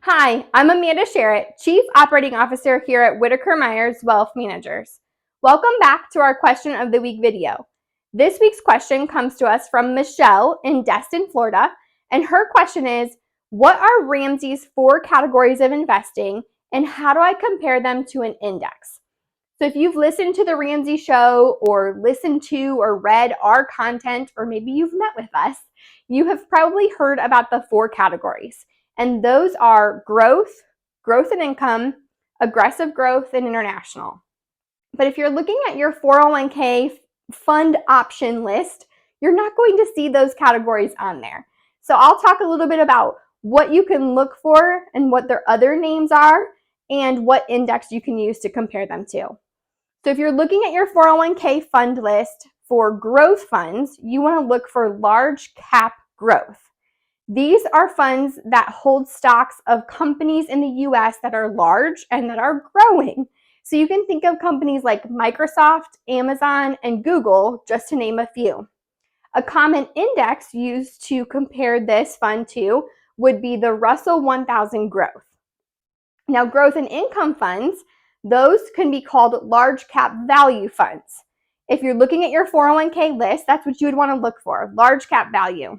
Hi, I'm Amanda Sharratt, Chief Operating Officer here at Whitaker-Myers Wealth Managers. Welcome back to our Question of the Week video. This week's question comes to us from Michelle in Destin, Florida, and her question is, what are Ramsey's 4 categories of investing and how do I compare them to an index? So if you've listened to the Ramsey show or listened to or read our content, or maybe you've met with us, you have probably heard about the 4 categories. And those are growth and income, aggressive growth, and international. But if you're looking at your 401k fund option list, you're not going to see those categories on there. So I'll talk a little bit about what you can look for and what their other names are and what index you can use to compare them to. So if you're looking at your 401k fund list for growth funds, you want to look for large cap growth. These are funds that hold stocks of companies in the US that are large and that are growing. So you can think of companies like Microsoft, Amazon, and Google, just to name a few. A common index used to compare this fund to would be the Russell 1000 Growth. Now, growth and income funds, those can be called large cap value funds. If you're looking at your 401k list, that's what you would want to look for, large cap value.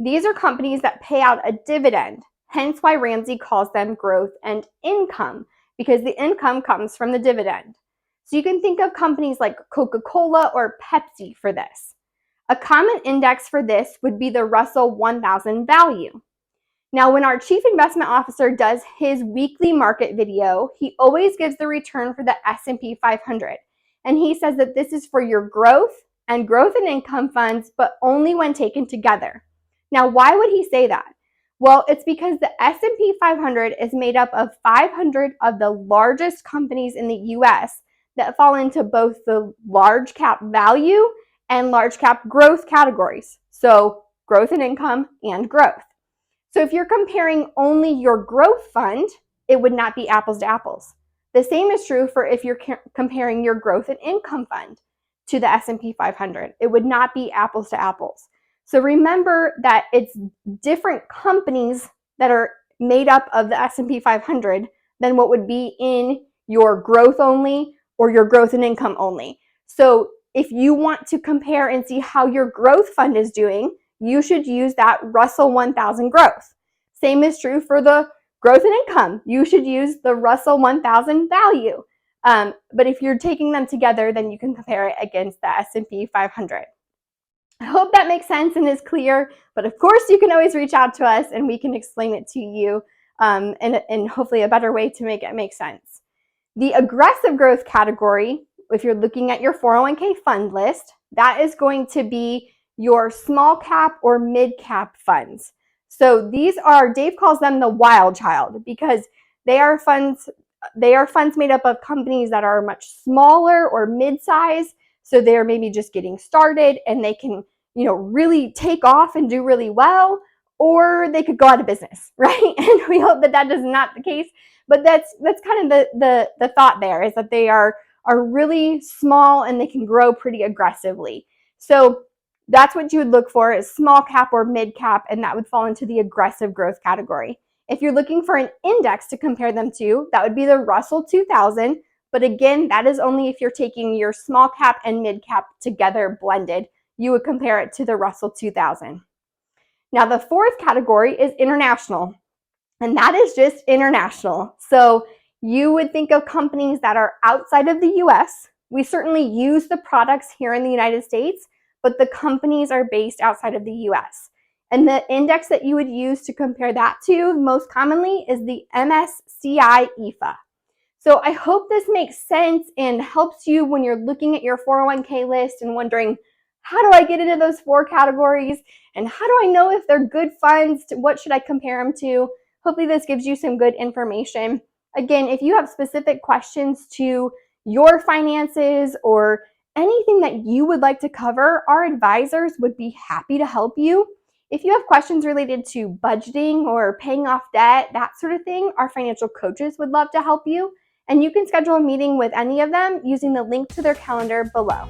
These are companies that pay out a dividend, hence why Ramsey calls them growth and income, because the income comes from the dividend. So you can think of companies like Coca-Cola or Pepsi for this. A common index for this would be the Russell 1000 value. Now, when our Chief Investment Officer does his weekly market video, he always gives the return for the S&P 500. And he says that this is for your growth and income funds, but only when taken together. Now, why would he say that? Well, it's because the S&P 500 is made up of 500 of the largest companies in the US that fall into both the large cap value and large cap growth categories. So growth and income and growth. So if you're comparing only your growth fund, it would not be apples to apples. The same is true for if you're comparing your growth and income fund to the S&P 500. It would not be apples to apples. So remember that it's different companies that are made up of the S&P 500 than what would be in your growth only or your growth and income only. So if you want to compare and see how your growth fund is doing, you should use that Russell 1000 growth. Same is true for the growth and income. You should use the Russell 1000 value. But if you're taking them together, then you can compare it against the S&P 500. I hope that makes sense and is clear, but of course you can always reach out to us and we can explain it to you in hopefully a better way to make it make sense. The aggressive growth category, if you're looking at your 401k fund list, that is going to be your small cap or mid cap funds. So these are, Dave calls them the wild child because they are funds made up of companies that are much smaller or mid-size. So they're maybe just getting started and they can, really take off and do really well, or they could go out of business, right? And we hope that that is not the case. But that's kind of the thought there, is that they are really small and they can grow pretty aggressively. So that's what you would look for, is small cap or mid cap, and that would fall into the aggressive growth category. If you're looking for an index to compare them to, that would be the Russell 2000. But again, that is only if you're taking your small cap and mid cap together blended. You would compare it to the Russell 2000. Now, the 4th category is international, and that is just international. So you would think of companies that are outside of the US. We certainly use the products here in the United States, but the companies are based outside of the US. And the index that you would use to compare that to most commonly is the MSCI EAFE. So I hope this makes sense and helps you when you're looking at your 401k list and wondering, how do I get into those 4 categories? And how do I know if they're good funds? What should I compare them to? Hopefully this gives you some good information. Again, if you have specific questions to your finances or anything that you would like to cover, our advisors would be happy to help you. If you have questions related to budgeting or paying off debt, that sort of thing, our financial coaches would love to help you. And you can schedule a meeting with any of them using the link to their calendar below.